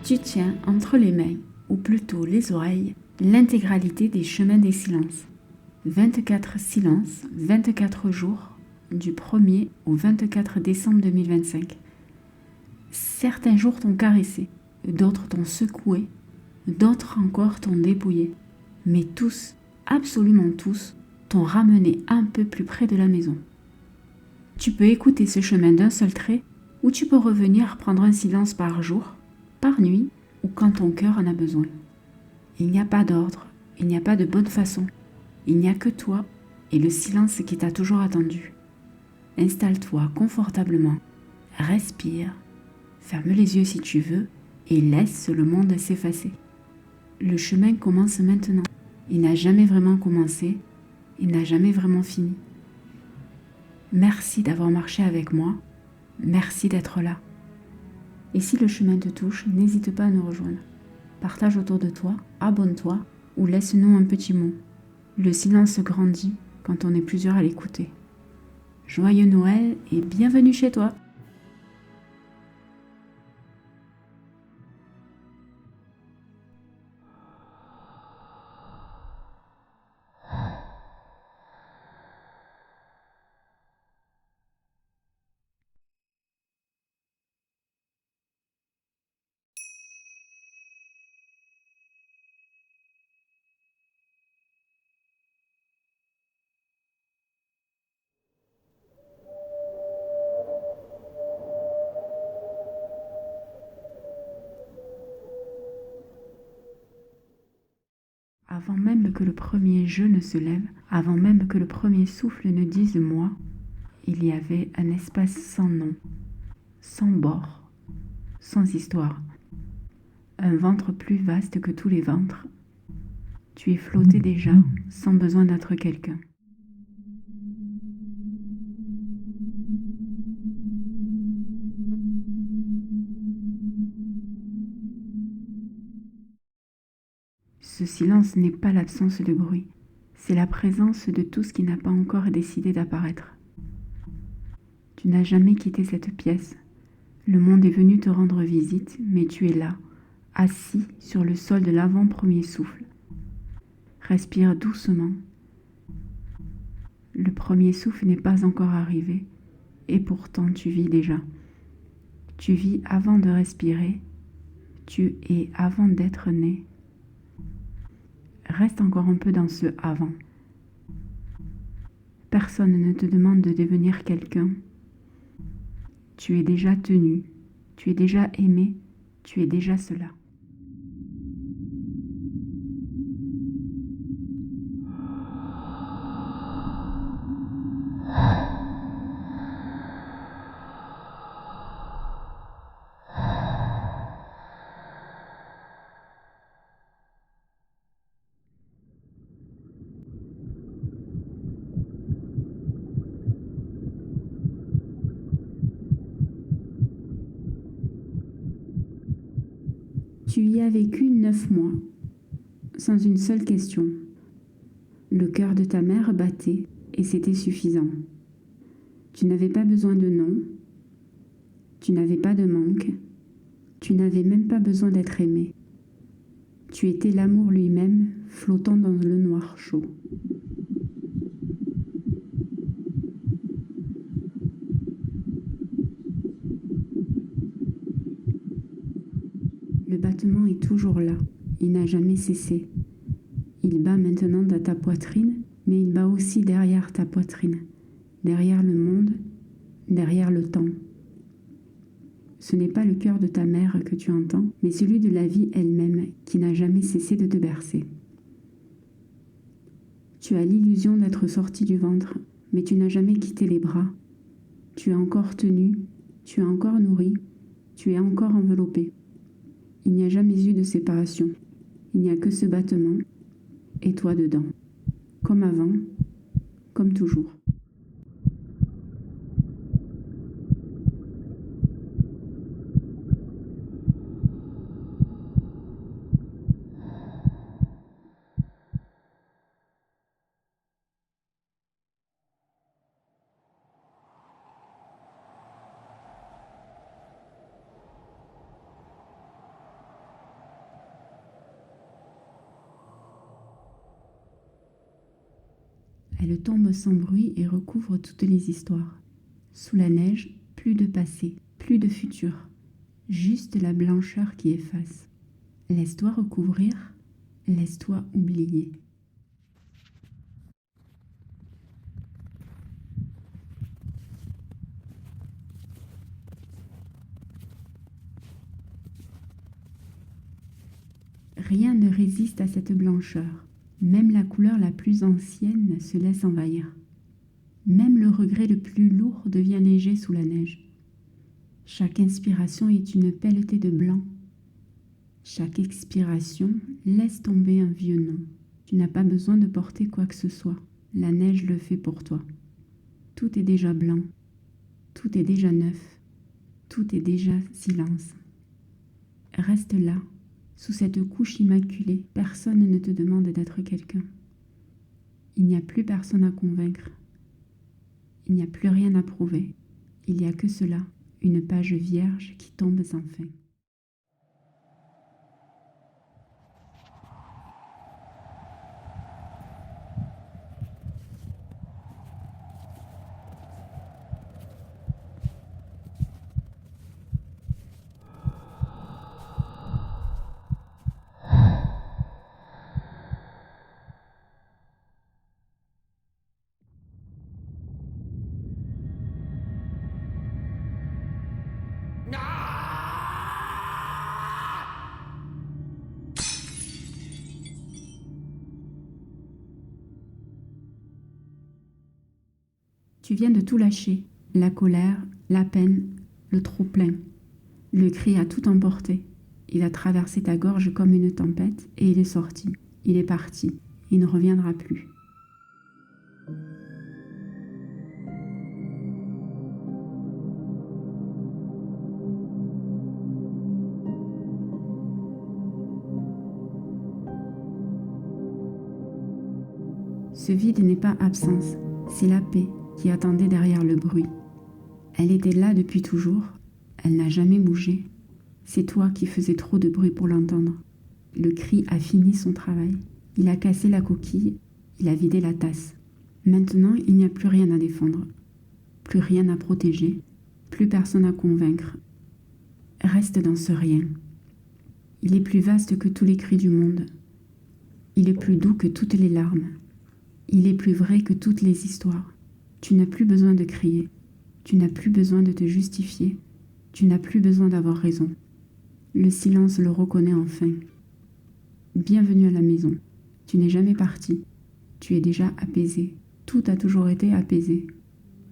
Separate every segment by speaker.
Speaker 1: Tu tiens entre les mains, ou plutôt les oreilles, l'intégralité des chemins des silences. 24 silences, 24 jours, du 1er au 24 décembre 2025. Certains jours t'ont caressé, d'autres t'ont secoué, d'autres encore t'ont dépouillé. Mais tous, absolument tous, t'ont ramené un peu plus près de la maison. Tu peux écouter ce chemin d'un seul trait, ou tu peux revenir prendre un silence par jour, par nuit, ou quand ton cœur en a besoin. Il n'y a pas d'ordre, il n'y a pas de bonne façon, il n'y a que toi et le silence qui t'a toujours attendu. Installe-toi confortablement, respire, ferme les yeux si tu veux et laisse le monde s'effacer. Le chemin commence maintenant. Il n'a jamais vraiment commencé, il n'a jamais vraiment fini. Merci d'avoir marché avec moi, merci d'être là. Et si le chemin te touche, n'hésite pas à nous rejoindre. Partage autour de toi, abonne-toi ou laisse-nous un petit mot. Le silence grandit quand on est plusieurs à l'écouter. Joyeux Noël et bienvenue chez toi! Avant même que le premier jeu ne se lève, avant même que le premier souffle ne dise moi, il y avait un espace sans nom, sans bord, sans histoire. Un ventre plus vaste que tous les ventres. Tu es flotté déjà, sans besoin d'être quelqu'un. Ce silence n'est pas l'absence de bruit, c'est la présence de tout ce qui n'a pas encore décidé d'apparaître. Tu n'as jamais quitté cette pièce. Le monde est venu te rendre visite, mais tu es là, assis sur le sol de l'avant-premier souffle. Respire doucement. Le premier souffle n'est pas encore arrivé, et pourtant tu vis déjà. Tu vis avant de respirer, tu es avant d'être né. Reste encore un peu dans ce avant. Personne ne te demande de devenir quelqu'un. Tu es déjà tenu, tu es déjà aimé, tu es déjà cela. Tu y as vécu 9 mois, sans une seule question. Le cœur de ta mère battait et c'était suffisant. Tu n'avais pas besoin de nom, tu n'avais pas de manque, tu n'avais même pas besoin d'être aimé. Tu étais l'amour lui-même, flottant dans le noir chaud. Le battement est toujours là, il n'a jamais cessé. Il bat maintenant dans ta poitrine, mais il bat aussi derrière ta poitrine, derrière le monde, derrière le temps. Ce n'est pas le cœur de ta mère que tu entends, mais celui de la vie elle-même qui n'a jamais cessé de te bercer. Tu as l'illusion d'être sorti du ventre, mais tu n'as jamais quitté les bras. Tu es encore tenu, tu es encore nourri, tu es encore enveloppé. Il n'y a jamais eu de séparation. Il n'y a que ce battement, et toi dedans. Comme avant, comme toujours. Elle tombe sans bruit et recouvre toutes les histoires. Sous la neige, plus de passé, plus de futur, juste la blancheur qui efface. Laisse-toi recouvrir, laisse-toi oublier. Rien ne résiste à cette blancheur. Même la couleur la plus ancienne se laisse envahir. Même le regret le plus lourd devient léger sous la neige. Chaque inspiration est une pelletée de blanc. Chaque expiration laisse tomber un vieux nom. Tu n'as pas besoin de porter quoi que ce soit. La neige le fait pour toi. Tout est déjà blanc. Tout est déjà neuf. Tout est déjà silence. Reste là. Sous cette couche immaculée, personne ne te demande d'être quelqu'un. Il n'y a plus personne à convaincre. Il n'y a plus rien à prouver. Il n'y a que cela, une page vierge qui tombe enfin. Tu viens de tout lâcher, la colère, la peine, le trop-plein. Le cri a tout emporté. Il a traversé ta gorge comme une tempête et il est sorti. Il est parti. Il ne reviendra plus. Ce vide n'est pas absence, c'est la paix qui attendait derrière le bruit. Elle était là depuis toujours, elle n'a jamais bougé. C'est toi qui faisais trop de bruit pour l'entendre. Le cri a fini son travail. Il a cassé la coquille, il a vidé la tasse. Maintenant, il n'y a plus rien à défendre, plus rien à protéger, plus personne à convaincre. Reste dans ce rien. Il est plus vaste que tous les cris du monde. Il est plus doux que toutes les larmes. Il est plus vrai que toutes les histoires. Tu n'as plus besoin de crier. Tu n'as plus besoin de te justifier. Tu n'as plus besoin d'avoir raison. Le silence le reconnaît enfin. Bienvenue à la maison. Tu n'es jamais parti. Tu es déjà apaisé. Tout a toujours été apaisé.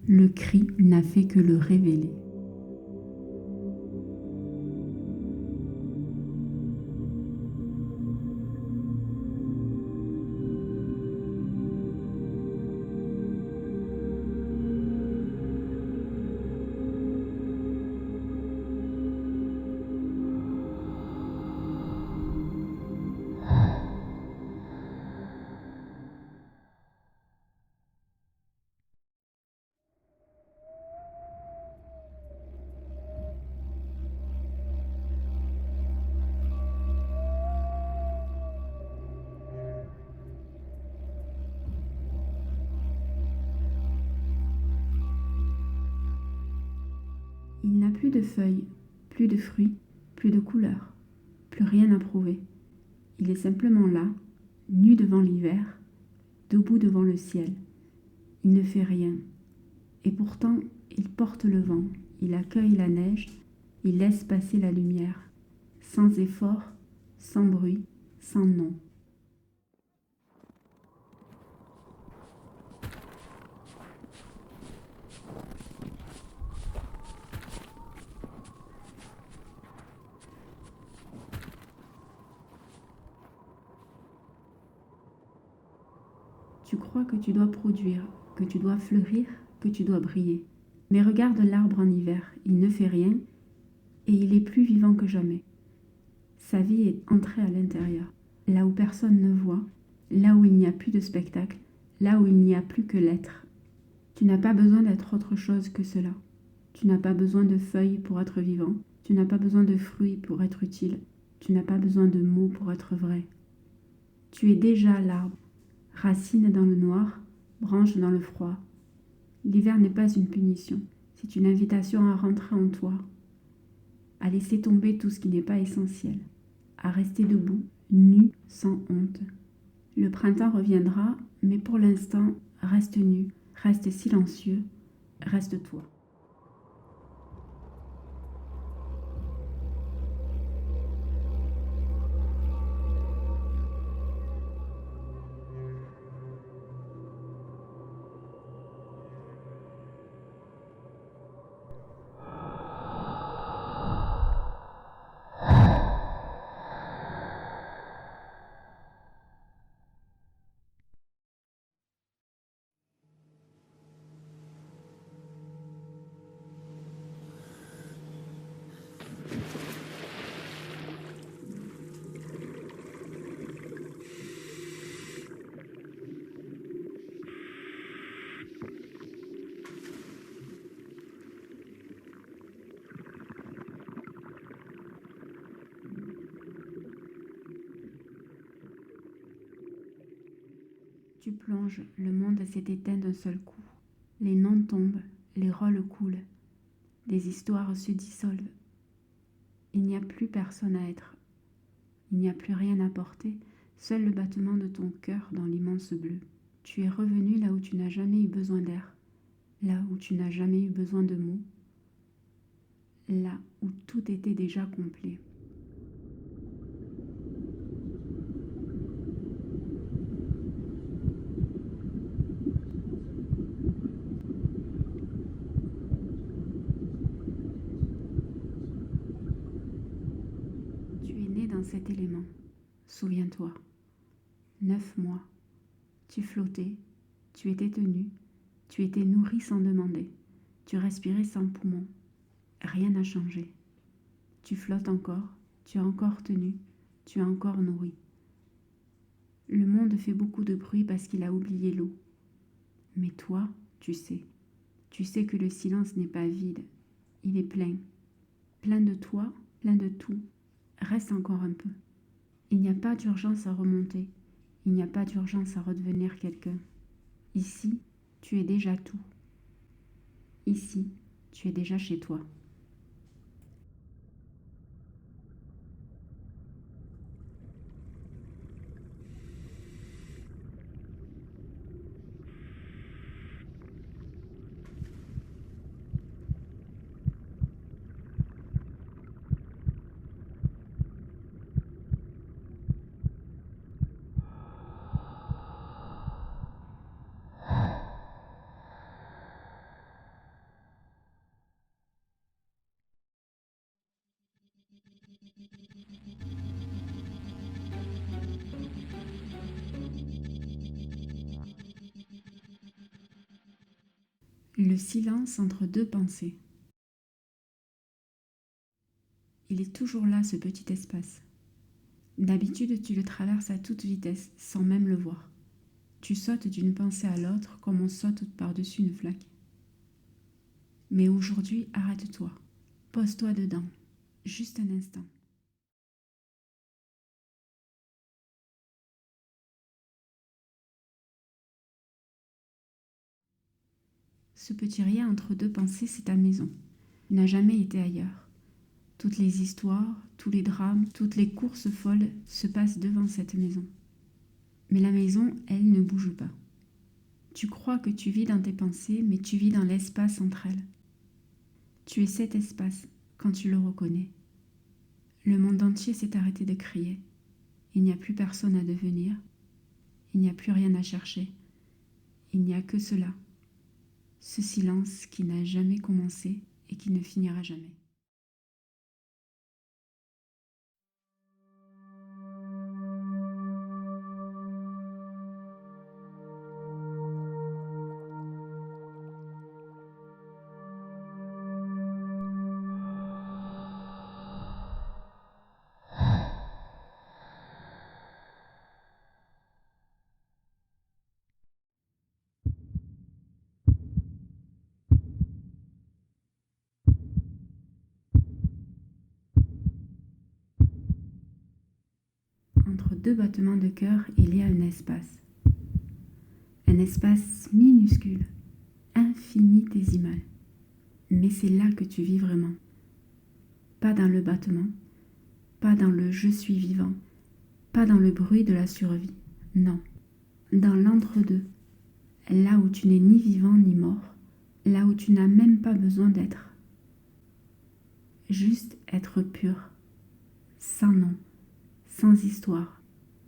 Speaker 1: Le cri n'a fait que le révéler. Il n'a plus de feuilles, plus de fruits, plus de couleurs, plus rien à prouver. Il est simplement là, nu devant l'hiver, debout devant le ciel. Il ne fait rien. Et pourtant, il porte le vent, il accueille la neige, il laisse passer la lumière, sans effort, sans bruit, sans nom. Tu crois que tu dois produire, que tu dois fleurir, que tu dois briller. Mais regarde l'arbre en hiver, il ne fait rien et il est plus vivant que jamais. Sa vie est entrée à l'intérieur, là où personne ne voit, là où il n'y a plus de spectacle, là où il n'y a plus que l'être. Tu n'as pas besoin d'être autre chose que cela. Tu n'as pas besoin de feuilles pour être vivant, tu n'as pas besoin de fruits pour être utile, tu n'as pas besoin de mots pour être vrai. Tu es déjà l'arbre. Racine dans le noir, Branche dans le froid. L'hiver n'est pas une punition, c'est une invitation à rentrer en toi, à laisser tomber tout ce qui n'est pas essentiel, à rester debout, nu, sans honte. Le printemps reviendra, mais pour l'instant, reste nu, reste silencieux, reste toi. Tu plonges, le monde s'est éteint d'un seul coup. Les noms tombent, les rôles coulent, les histoires se dissolvent. Il n'y a plus personne à être, il n'y a plus rien à porter, seul le battement de ton cœur dans l'immense bleu. Tu es revenu là où tu n'as jamais eu besoin d'air, là où tu n'as jamais eu besoin de mots, là où tout était déjà complet. Tu es né dans cet élément, souviens-toi. 9 mois, tu flottais, tu étais tenu, tu étais nourri sans demander, tu respirais sans poumons. Rien n'a changé. Tu flottes encore, tu as encore tenu, tu as encore nourri. Le monde fait beaucoup de bruit parce qu'il a oublié l'eau. Mais toi, tu sais que le silence n'est pas vide, il est plein. Plein de toi, plein de tout. Reste encore un peu. Il n'y a pas d'urgence à remonter, il n'y a pas d'urgence à redevenir quelqu'un. Ici, tu es déjà tout. Ici, tu es déjà chez toi. Le silence entre deux pensées. Il est toujours là, ce petit espace. D'habitude, tu le traverses à toute vitesse, sans même le voir. Tu sautes d'une pensée à l'autre comme on saute par-dessus une flaque. Mais aujourd'hui, arrête-toi. Pose-toi dedans. Juste un instant. Ce petit rien entre deux pensées, c'est ta maison. Tu n'as jamais été ailleurs. Toutes les histoires, tous les drames, toutes les courses folles se passent devant cette maison. Mais la maison, elle, ne bouge pas. Tu crois que tu vis dans tes pensées, mais tu vis dans l'espace entre elles. Tu es cet espace quand tu le reconnais. Le monde entier s'est arrêté de crier. Il n'y a plus personne à devenir. Il n'y a plus rien à chercher. Il n'y a que cela. Ce silence qui n'a jamais commencé et qui ne finira jamais. Entre deux battements de cœur, il y a un espace. un espace minuscule, infinitésimal. Mais c'est là que tu vis vraiment. Pas dans le battement, pas dans le je suis vivant, pas dans le bruit de la survie, non. Dans l'entre-deux, là où tu n'es ni vivant ni mort, là où tu n'as même pas besoin d'être. Juste être pur, sans nom, sans histoire,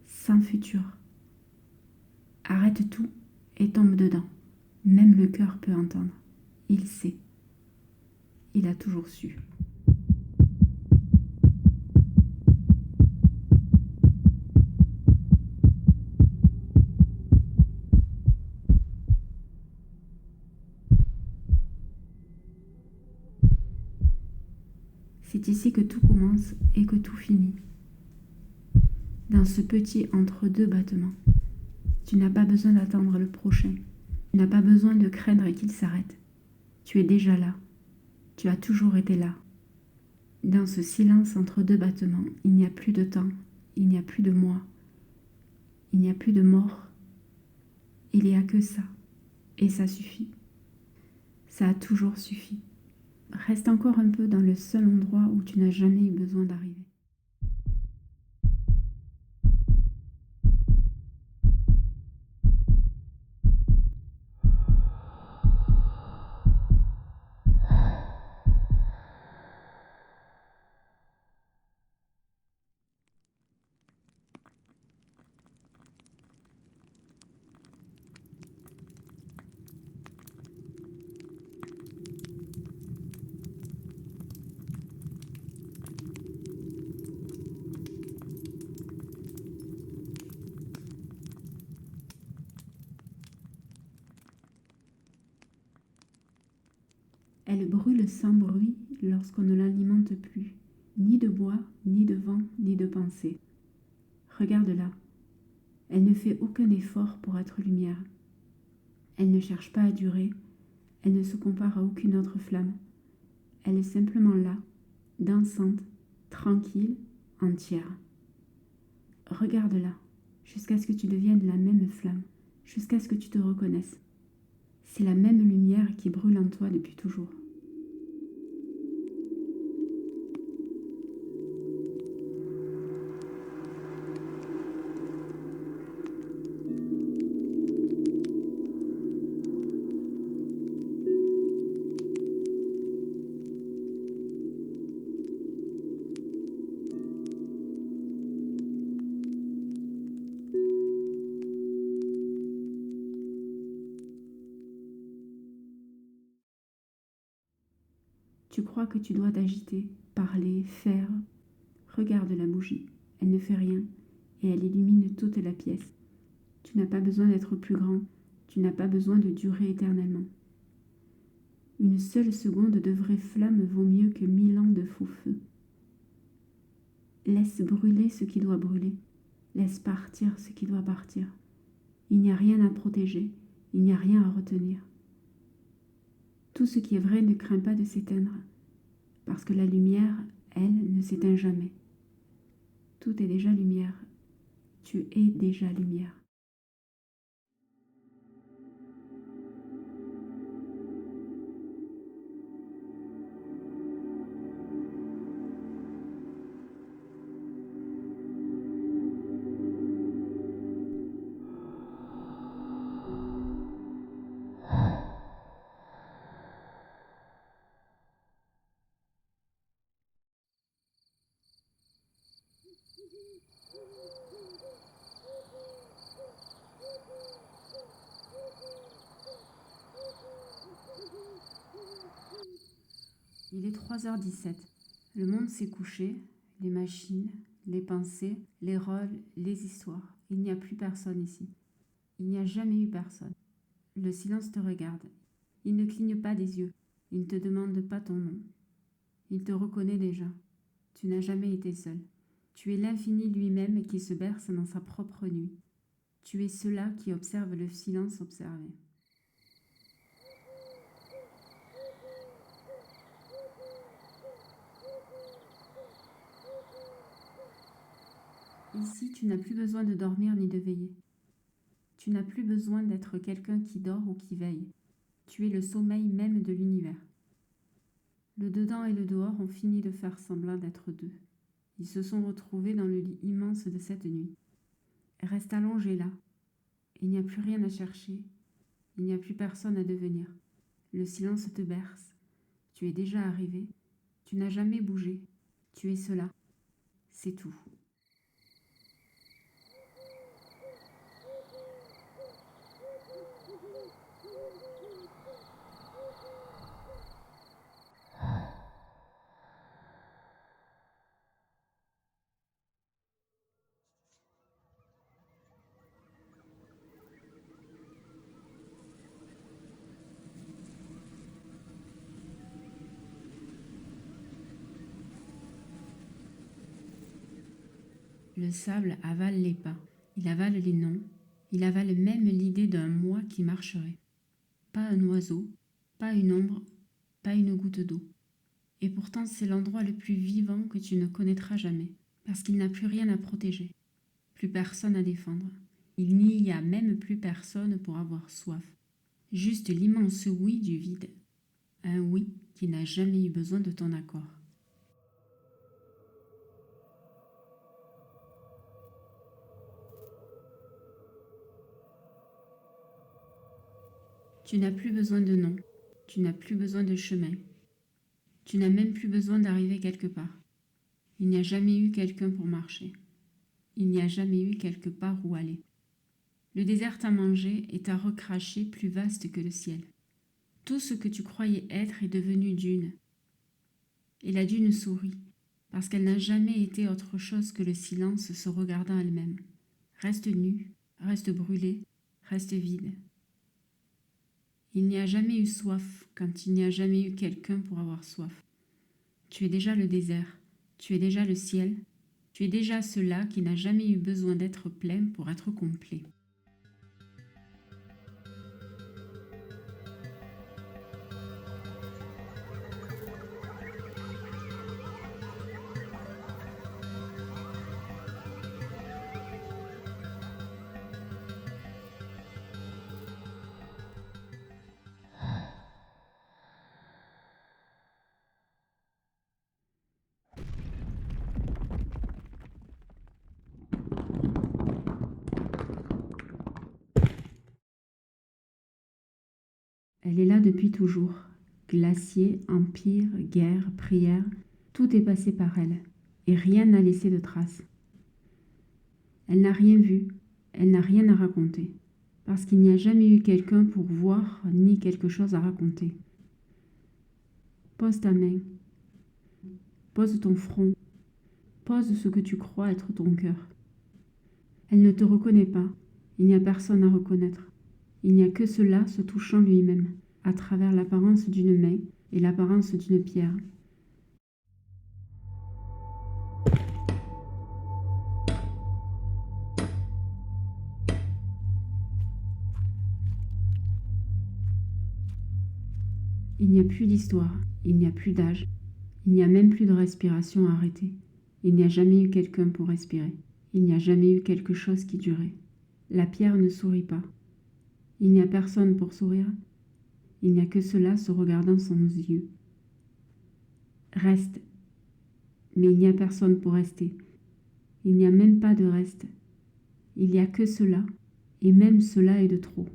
Speaker 1: sans futur. Arrête tout et tombe dedans. Même le cœur peut entendre. Il sait. Il a toujours su. C'est ici que tout commence et que tout finit. Dans ce petit entre-deux battements, tu n'as pas besoin d'attendre le prochain. Tu n'as pas besoin de craindre qu'il s'arrête. Tu es déjà là. Tu as toujours été là. Dans ce silence entre deux battements, il n'y a plus de temps, il n'y a plus de moi, il n'y a plus de mort. Il n'y a que ça. Et ça suffit. Ça a toujours suffi. Reste encore un peu dans le seul endroit où tu n'as jamais eu besoin d'arriver. Elle brûle sans bruit lorsqu'on ne l'alimente plus, ni de bois, ni de vent, ni de pensée. Regarde-la. Elle ne fait aucun effort pour être lumière. Elle ne cherche pas à durer, elle ne se compare à aucune autre flamme. Elle est simplement là, dansante, tranquille, entière. Regarde-la, jusqu'à ce que tu deviennes la même flamme, jusqu'à ce que tu te reconnaisses. C'est la même lumière qui brûle en toi depuis toujours. Tu crois que tu dois t'agiter, parler, faire. Regarde la bougie, elle ne fait rien et elle illumine toute la pièce. Tu n'as pas besoin d'être plus grand, tu n'as pas besoin de durer éternellement. Une seule seconde de vraie flamme vaut mieux que 1000 ans de faux feu. Laisse brûler ce qui doit brûler, laisse partir ce qui doit partir. Il n'y a rien à protéger, il n'y a rien à retenir. Tout ce qui est vrai ne craint pas de s'éteindre, parce que la lumière, elle, ne s'éteint jamais. Tout est déjà lumière. Tu es déjà lumière. Il est 3h17. Le monde s'est couché, les machines, les pensées, les rôles, les histoires. Il n'y a plus personne ici. Il n'y a jamais eu personne. Le silence te regarde. Il ne cligne pas des yeux. Il ne te demande pas ton nom. Il te reconnaît déjà. Tu n'as jamais été seul. Tu es l'infini lui-même qui se berce dans sa propre nuit. Tu es ceux-là qui observent le silence observé. Ici, tu n'as plus besoin de dormir ni de veiller. Tu n'as plus besoin d'être quelqu'un qui dort ou qui veille. Tu es le sommeil même de l'univers. Le dedans et le dehors ont fini de faire semblant d'être deux. Ils se sont retrouvés dans le lit immense de cette nuit. Reste allongé là. Il n'y a plus rien à chercher. Il n'y a plus personne à devenir. Le silence te berce. Tu es déjà arrivé. Tu n'as jamais bougé. Tu es cela. C'est tout. Le sable avale les pas, il avale les noms, il avale même l'idée d'un moi qui marcherait. Pas un oiseau, pas une ombre, pas une goutte d'eau. Et pourtant c'est l'endroit le plus vivant que tu ne connaîtras jamais, parce qu'il n'a plus rien à protéger, plus personne à défendre. Il n'y a même plus personne pour avoir soif. Juste l'immense oui du vide. Un oui qui n'a jamais eu besoin de ton accord. Tu n'as plus besoin de nom, tu n'as plus besoin de chemin, tu n'as même plus besoin d'arriver quelque part. Il n'y a jamais eu quelqu'un pour marcher, il n'y a jamais eu quelque part où aller. Le désert t'a mangé et t'a recraché plus vaste que le ciel. Tout ce que tu croyais être est devenu dune. Et la dune sourit, parce qu'elle n'a jamais été autre chose que le silence se regardant elle-même. Reste nue, reste brûlée, reste vide. Il n'y a jamais eu soif quand il n'y a jamais eu quelqu'un pour avoir soif. Tu es déjà le désert, tu es déjà le ciel, tu es déjà cela qui n'a jamais eu besoin d'être plein pour être complet. Elle est là depuis toujours. Glacier, empire, guerre, prière, tout est passé par elle, et rien n'a laissé de traces. Elle n'a rien vu, elle n'a rien à raconter, parce qu'il n'y a jamais eu quelqu'un pour voir ni quelque chose à raconter. Pose ta main, pose ton front, pose ce que tu crois être ton cœur. Elle ne te reconnaît pas, il n'y a personne à reconnaître. Il n'y a que cela se touchant lui-même, à travers l'apparence d'une main et l'apparence d'une pierre. Il n'y a plus d'histoire, il n'y a plus d'âge, il n'y a même plus de respiration arrêtée. Il n'y a jamais eu quelqu'un pour respirer. Il n'y a jamais eu quelque chose qui durait. La pierre ne sourit pas. Il n'y a personne pour sourire. Il n'y a que cela se regardant sans yeux. Reste. Mais il n'y a personne pour rester. Il n'y a même pas de reste. Il n'y a que cela, et même cela est de trop.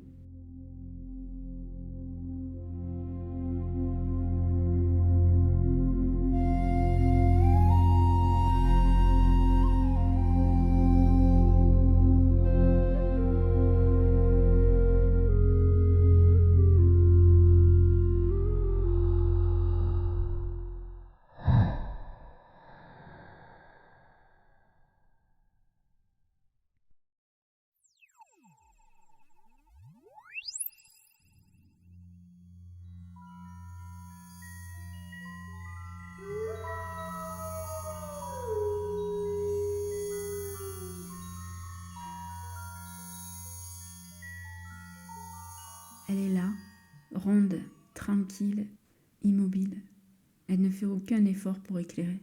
Speaker 1: Elle est là, ronde, tranquille, immobile. Elle ne fait aucun effort pour éclairer.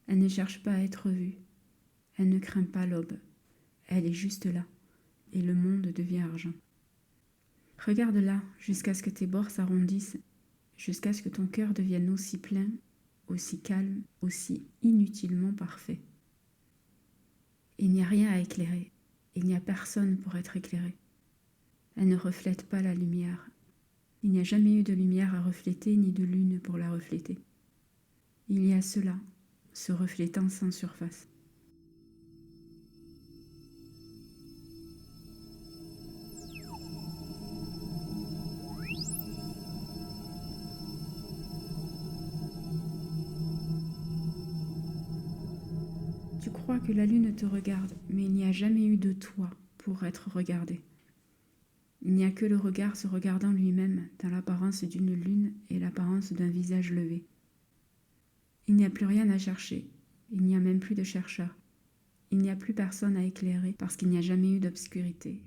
Speaker 1: Elle ne cherche pas à être vue. Elle ne craint pas l'aube. Elle est juste là. et le monde devient argent. Regarde là, jusqu'à ce que tes bords s'arrondissent, jusqu'à ce que ton cœur devienne aussi plein, aussi calme, aussi inutilement parfait. Il n'y a rien à éclairer, il n'y a personne pour être éclairé. Elle ne reflète pas la lumière. Il n'y a jamais eu de lumière à refléter, ni de lune pour la refléter. Il y a cela, se reflétant sans surface. Tu crois que la lune te regarde, mais il n'y a jamais eu de toi pour être regardé. Il n'y a que le regard se regardant lui-même dans l'apparence d'une lune et l'apparence d'un visage levé. Il n'y a plus rien à chercher, il n'y a même plus de chercheur. Il n'y a plus personne à éclairer parce qu'il n'y a jamais eu d'obscurité.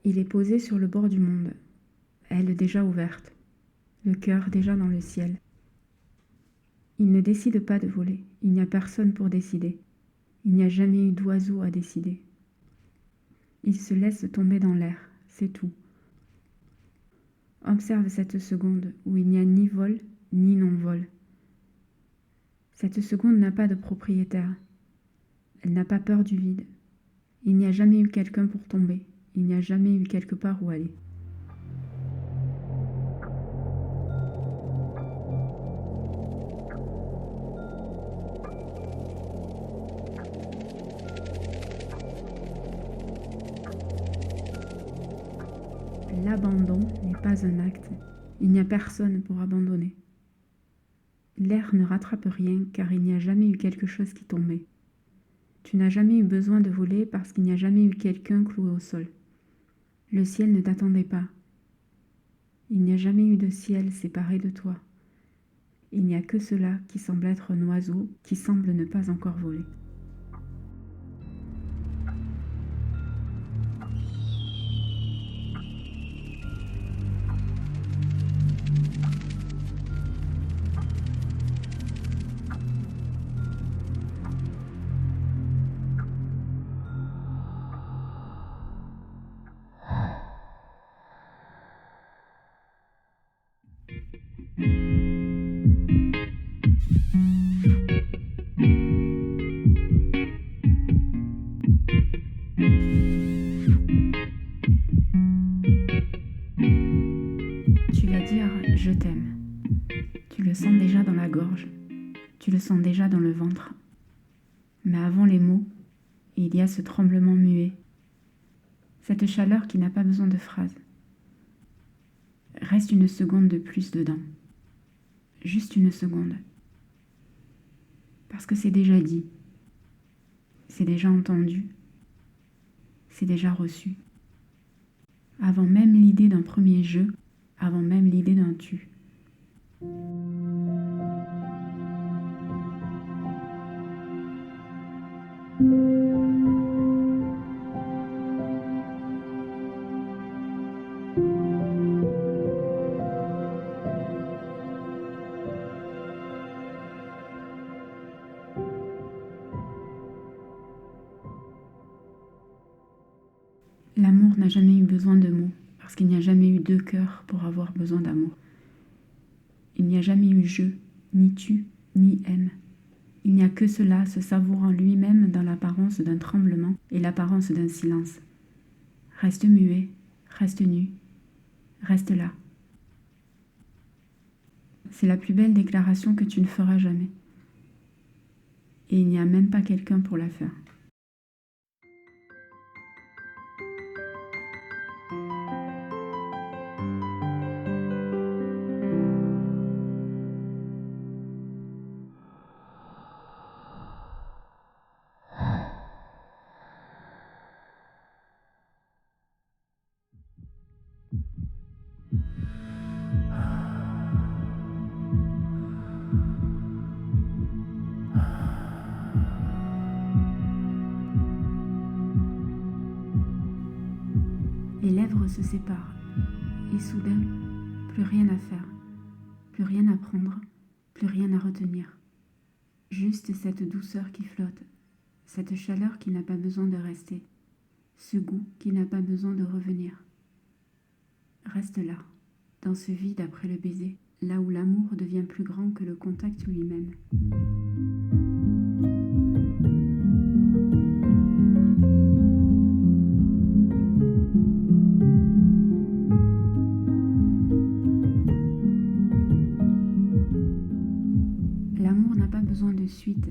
Speaker 1: Il est posé sur le bord du monde, aile déjà ouverte, le cœur déjà dans le ciel. Il ne décide pas de voler, il n'y a personne pour décider. Il n'y a jamais eu d'oiseau à décider. Il se laisse tomber dans l'air, c'est tout. Observe cette seconde où il n'y a ni vol ni non-vol. Cette seconde n'a pas de propriétaire. Elle n'a pas peur du vide. Il n'y a jamais eu quelqu'un pour tomber. Il n'y a jamais eu quelque part où aller. L'abandon n'est pas un acte. Il n'y a personne pour abandonner. L'air ne rattrape rien car il n'y a jamais eu quelque chose qui tombait. Tu n'as jamais eu besoin de voler parce qu'il n'y a jamais eu quelqu'un cloué au sol. Le ciel ne t'attendait pas. Il n'y a jamais eu de ciel séparé de toi. Il n'y a que cela qui semble être un oiseau qui semble ne pas encore voler. Tu vas dire « je t'aime ». Tu le sens déjà dans la gorge, tu le sens déjà dans le ventre. Mais avant les mots, il y a ce tremblement muet, cette chaleur qui n'a pas besoin de phrases. Reste une seconde de plus dedans, juste une seconde. Parce que c'est déjà dit, c'est déjà entendu, c'est déjà reçu. Avant même l'idée d'un premier jeu, avant même l'idée d'un tu. L'amour n'a jamais eu besoin de mots, parce qu'il n'y a jamais eu deux cœurs pour avoir besoin d'amour. Il n'y a jamais eu je, ni tu, ni aime. Il n'y a que cela se savourant lui-même dans l'apparence d'un tremblement et l'apparence d'un silence. Reste muet, reste nu, reste là. C'est la plus belle déclaration que tu ne feras jamais. Et il n'y a même pas quelqu'un pour la faire. Les lèvres se séparent, et soudain, plus rien à faire, plus rien à prendre, plus rien à retenir. Juste cette douceur qui flotte, cette chaleur qui n'a pas besoin de rester, ce goût qui n'a pas besoin de revenir. Reste là, dans ce vide après le baiser, là où l'amour devient plus grand que le contact lui-même. L'amour n'a pas besoin de suite,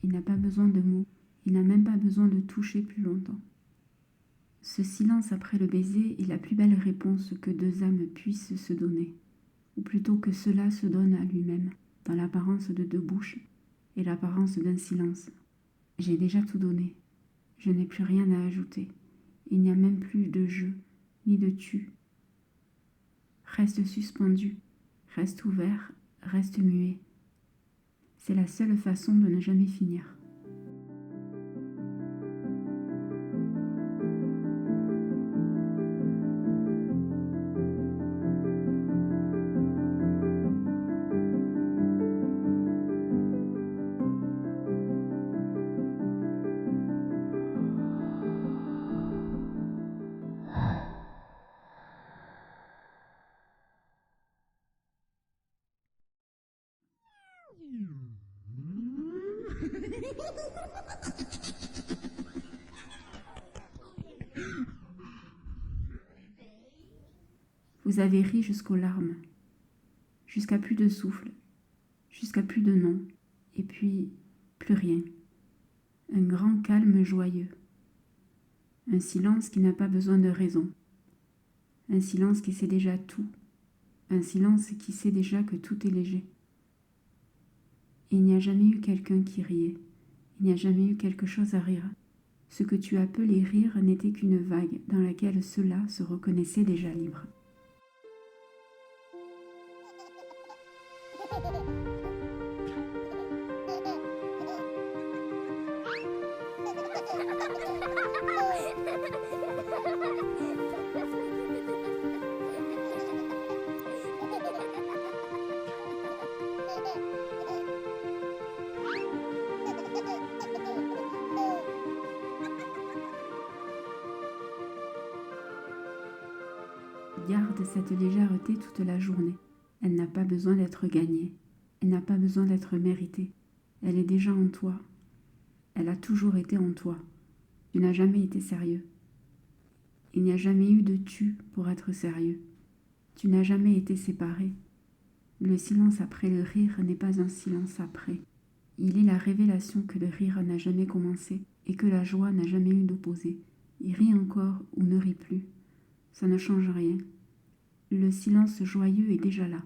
Speaker 1: il n'a pas besoin de mots, il n'a même pas besoin de toucher plus longtemps. Ce silence après le baiser est la plus belle réponse que deux âmes puissent se donner, ou plutôt que cela se donne à lui-même, dans l'apparence de deux bouches et l'apparence d'un silence. J'ai déjà tout donné, je n'ai plus rien à ajouter, il n'y a même plus de je, ni de tu. Reste suspendu, reste ouvert, reste muet. C'est la seule façon de ne jamais finir. Vous avez ri jusqu'aux larmes, jusqu'à plus de souffle, jusqu'à plus de nom, et puis plus rien. Un grand calme joyeux. Un silence qui n'a pas besoin de raison. Un silence qui sait déjà tout. Un silence qui sait déjà que tout est léger. Il n'y a jamais eu quelqu'un qui riait. Il n'y a jamais eu quelque chose à rire. Ce que tu appelais rire n'était qu'une vague dans laquelle ceux-là se reconnaissaient déjà libres. Garde cette légèreté toute la journée. Elle n'a pas besoin d'être gagnée. Elle n'a pas besoin d'être méritée. Elle est déjà en toi. Elle a toujours été en toi. Tu n'as jamais été sérieux. Il n'y a jamais eu de tu pour être sérieux. Tu n'as jamais été séparé. Le silence après le rire n'est pas un silence après. Il est la révélation que le rire n'a jamais commencé et que la joie n'a jamais eu d'opposé. Il rit encore ou ne rit plus. Ça ne change rien. Le silence joyeux est déjà là.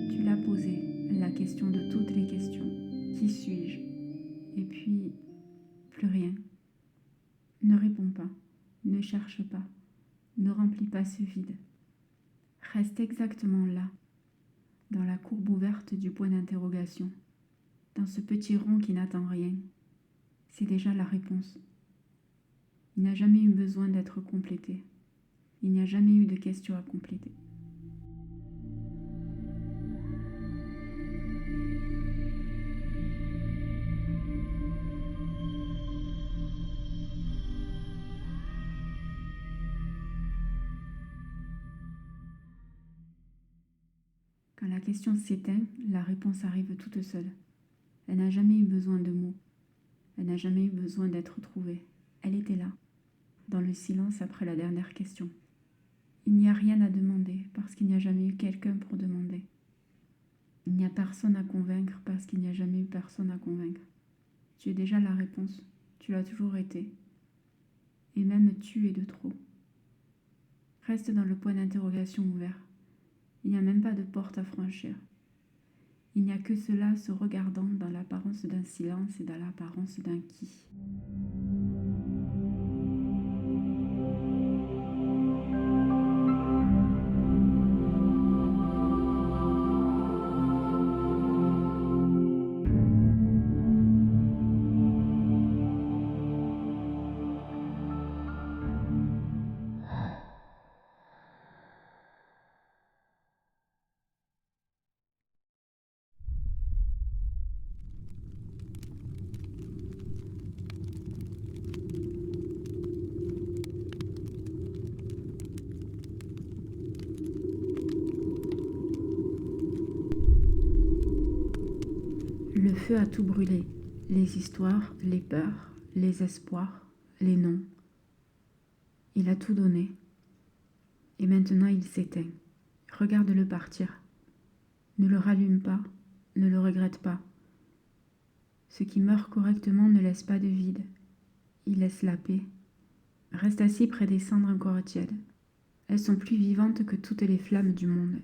Speaker 1: Tu l'as posé, la question de toutes les questions. Qui suis-je? Et puis, plus rien. Ne réponds pas, ne cherche pas, ne remplis pas ce vide. Reste exactement là, dans la courbe ouverte du point d'interrogation, dans ce petit rond qui n'attend rien. C'est déjà la réponse. Il n'a jamais eu besoin d'être complété. Il n'y a jamais eu de question à compléter. Quand la question s'éteint, la réponse arrive toute seule. Elle n'a jamais eu besoin de mots. Elle n'a jamais eu besoin d'être trouvée. Elle était là, dans le silence après la dernière question. Il n'y a rien à demander parce qu'il n'y a jamais eu quelqu'un pour demander. Il n'y a personne à convaincre parce qu'il n'y a jamais eu personne à convaincre. Tu es déjà la réponse. Tu l'as toujours été. Et même tu es de trop. Reste dans le point d'interrogation ouvert. Il n'y a même pas de porte à franchir. Il n'y a que cela se regardant dans l'apparence d'un silence et dans l'apparence d'un qui. Le feu a tout brûlé, les histoires, les peurs, les espoirs, les noms. Il a tout donné. Et maintenant il s'éteint. Regarde-le partir. Ne le rallume pas, ne le regrette pas. Ce qui meurt correctement ne laisse pas de vide. Il laisse la paix. Reste assis près des cendres encore tièdes. Elles sont plus vivantes que toutes les flammes du monde.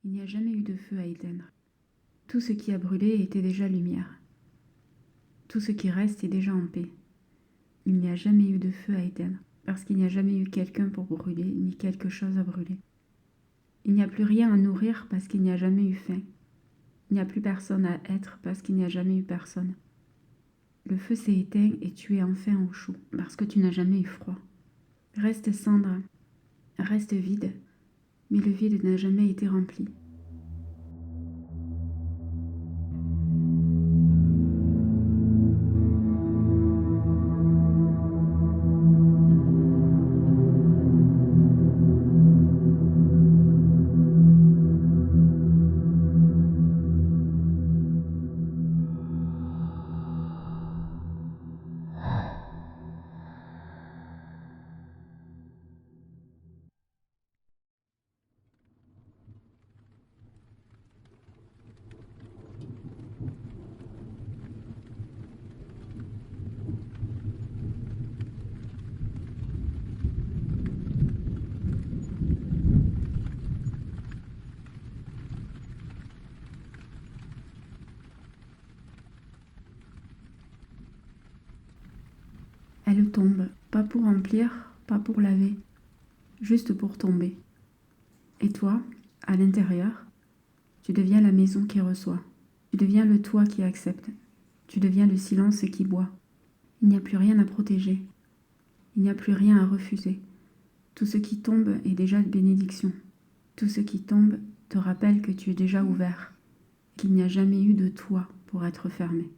Speaker 1: Il n'y a jamais eu de feu à éteindre. Tout ce qui a brûlé était déjà lumière. Tout ce qui reste est déjà en paix. Il n'y a jamais eu de feu à éteindre, parce qu'il n'y a jamais eu quelqu'un pour brûler, ni quelque chose à brûler. Il n'y a plus rien à nourrir parce qu'il n'y a jamais eu faim. Il n'y a plus personne à être parce qu'il n'y a jamais eu personne. Le feu s'est éteint et tu es enfin au chaud, parce que tu n'as jamais eu froid. Reste cendre, reste vide, mais le vide n'a jamais été rempli. Elle tombe, pas pour remplir, pas pour laver, juste pour tomber. Et toi, à l'intérieur, tu deviens la maison qui reçoit. Tu deviens le toit qui accepte. Tu deviens le silence qui boit. Il n'y a plus rien à protéger. Il n'y a plus rien à refuser. Tout ce qui tombe est déjà de bénédiction. Tout ce qui tombe te rappelle que tu es déjà ouvert, qu'il n'y a jamais eu de toit pour être fermé.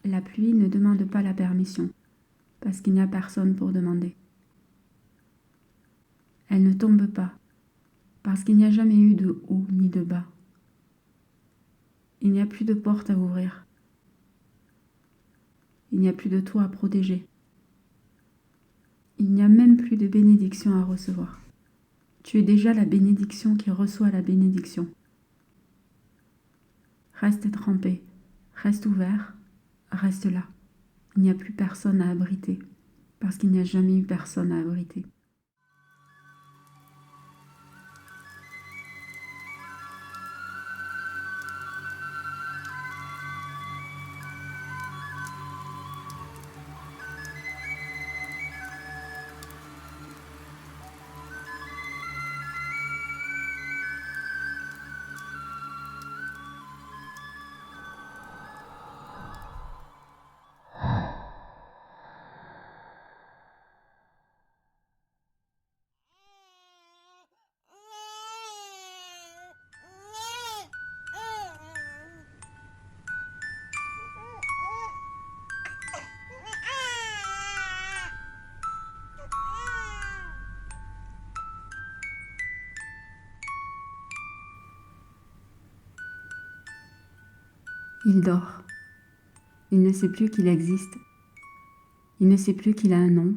Speaker 1: La pluie ne demande pas la permission, parce qu'il n'y a personne pour demander. Elle ne tombe pas, parce qu'il n'y a jamais eu de haut ni de bas. Il n'y a plus de porte à ouvrir. Il n'y a plus de toit à protéger. Il n'y a même plus de bénédiction à recevoir. Tu es déjà la bénédiction qui reçoit la bénédiction. Reste trempé, reste ouvert, reste là. Il n'y a plus personne à abriter, parce qu'il n'y a jamais eu personne à abriter. Il dort. Il ne sait plus qu'il existe. Il ne sait plus qu'il a un nom.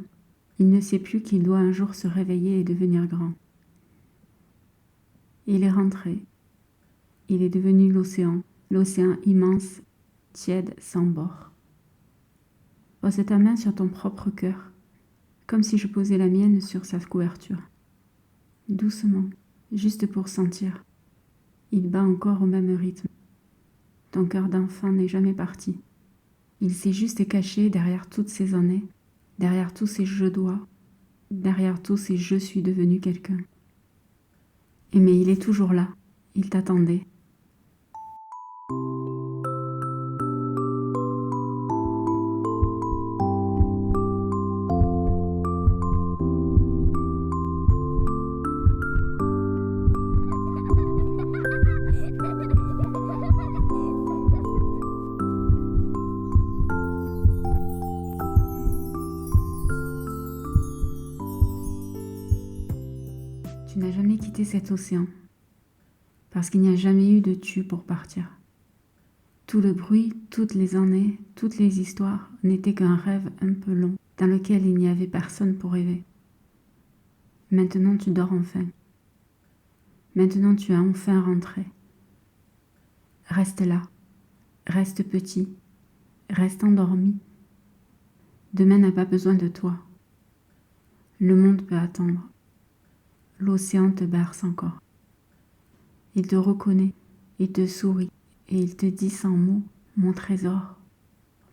Speaker 1: Il ne sait plus qu'il doit un jour se réveiller et devenir grand. Il est rentré. Il est devenu l'océan immense, tiède, sans bord. Pose ta main sur ton propre cœur, comme si je posais la mienne sur sa couverture. Doucement, juste pour sentir. Il bat encore au même rythme. Ton cœur d'enfant n'est jamais parti. Il s'est juste caché derrière toutes ces années, derrière tous ces je dois, derrière tous ces je suis devenu quelqu'un. Mais il est toujours là, il t'attendait. Tu n'as jamais quitté cet océan, parce qu'il n'y a jamais eu de tu pour partir. Tout le bruit, toutes les années, toutes les histoires n'étaient qu'un rêve un peu long, dans lequel il n'y avait personne pour rêver. Maintenant tu dors enfin. Maintenant tu es enfin rentré. Reste là, reste petit, reste endormi. Demain n'a pas besoin de toi. Le monde peut attendre. L'océan te berce encore. Il te reconnaît, il te sourit et il te dit sans mots, mon trésor,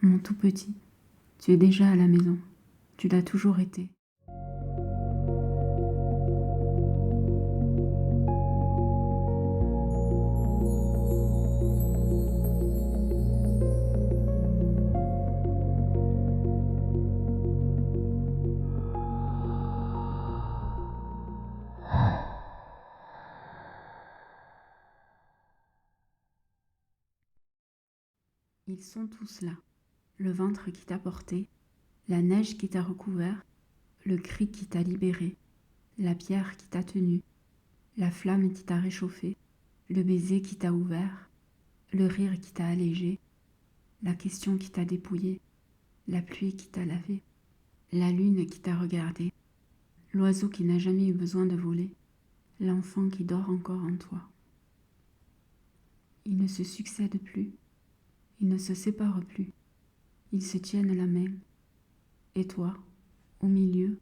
Speaker 1: mon tout petit, tu es déjà à la maison, tu l'as toujours été. Ils sont tous là, le ventre qui t'a porté, la neige qui t'a recouvert, le cri qui t'a libéré, la pierre qui t'a tenu, la flamme qui t'a réchauffé, le baiser qui t'a ouvert, le rire qui t'a allégé, la question qui t'a dépouillé, la pluie qui t'a lavé, la lune qui t'a regardé, l'oiseau qui n'a jamais eu besoin de voler, l'enfant qui dort encore en toi. Ils ne se succèdent plus. Ils ne se séparent plus, ils se tiennent la main. Et toi, au milieu,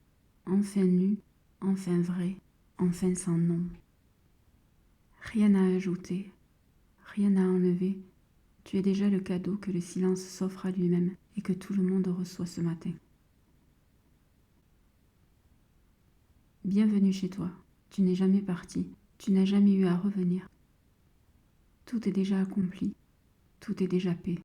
Speaker 1: enfin nu, enfin vrai, enfin sans nom. Rien à ajouter, rien à enlever, tu es déjà le cadeau que le silence s'offre à lui-même et que tout le monde reçoit ce matin. Bienvenue chez toi, tu n'es jamais parti, tu n'as jamais eu à revenir. Tout est déjà accompli, tout est déjà paix.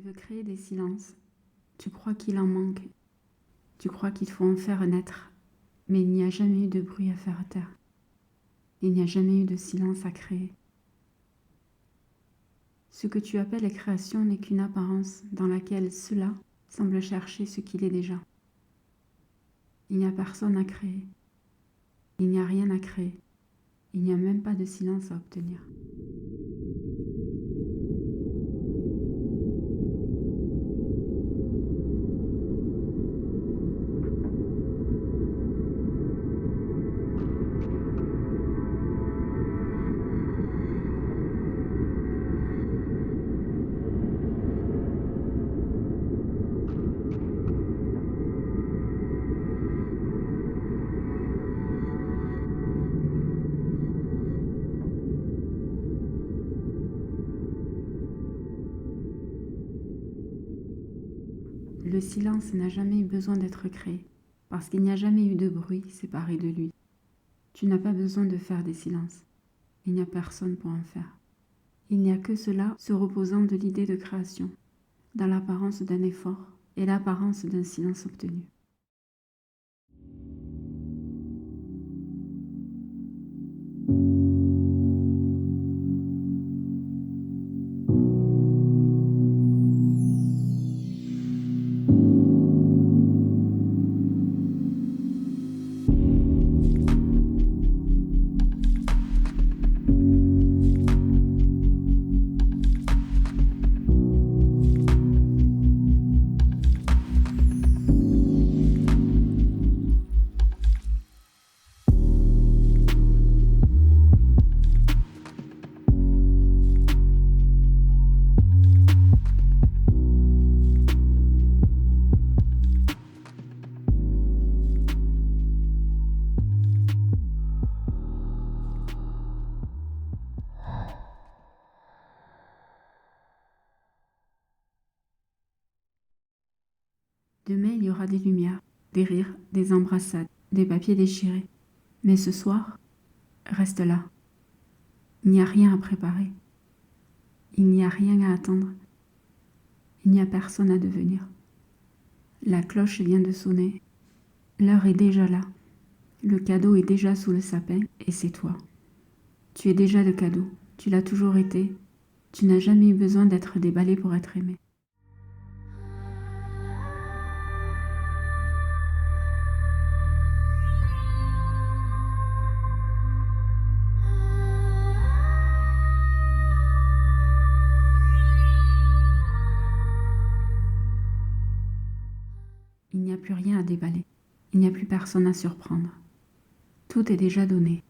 Speaker 1: veux créer des silences. Tu crois qu'il en manque. Tu crois qu'il faut en faire naître. Mais il n'y a jamais eu de bruit à faire taire. Il n'y a jamais eu de silence à créer. Ce que tu appelles création n'est qu'une apparence dans laquelle cela semble chercher ce qu'il est déjà. Il n'y a personne à créer. Il n'y a rien à créer. Il n'y a même pas de silence à obtenir. Le silence n'a jamais eu besoin d'être créé, parce qu'il n'y a jamais eu de bruit séparé de lui. Tu n'as pas besoin de faire des silences. Il n'y a personne pour en faire. Il n'y a que cela se reposant de l'idée de création, dans l'apparence d'un effort et l'apparence d'un silence obtenu. Demain, il y aura des lumières, des rires, des embrassades, des papiers déchirés. Mais ce soir, reste là. Il n'y a rien à préparer. Il n'y a rien à attendre. Il n'y a personne à devenir. La cloche vient de sonner. L'heure est déjà là. Le cadeau est déjà sous le sapin et c'est toi. Tu es déjà le cadeau. Tu l'as toujours été. Tu n'as jamais eu besoin d'être déballé pour être aimé. Il n'y a plus rien à déballer. Il n'y a plus personne à surprendre. Tout est déjà donné.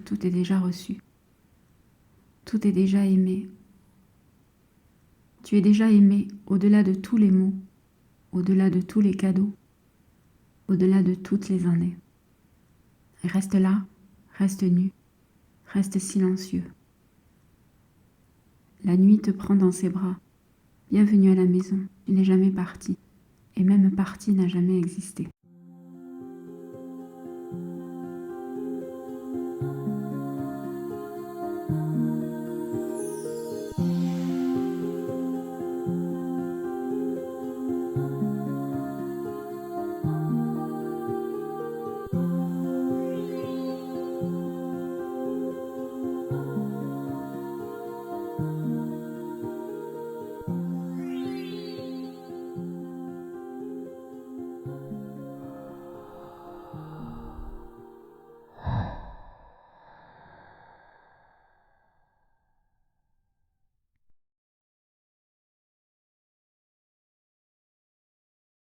Speaker 1: Tout est déjà reçu. Tout est déjà aimé. Tu es déjà aimé au-delà de tous les mots, au-delà de tous les cadeaux, au-delà de toutes les années. Reste là, reste nu, reste silencieux. La nuit te prend dans ses bras. Bienvenue à la maison, tu n'es jamais parti. Et même parti n'a jamais existé.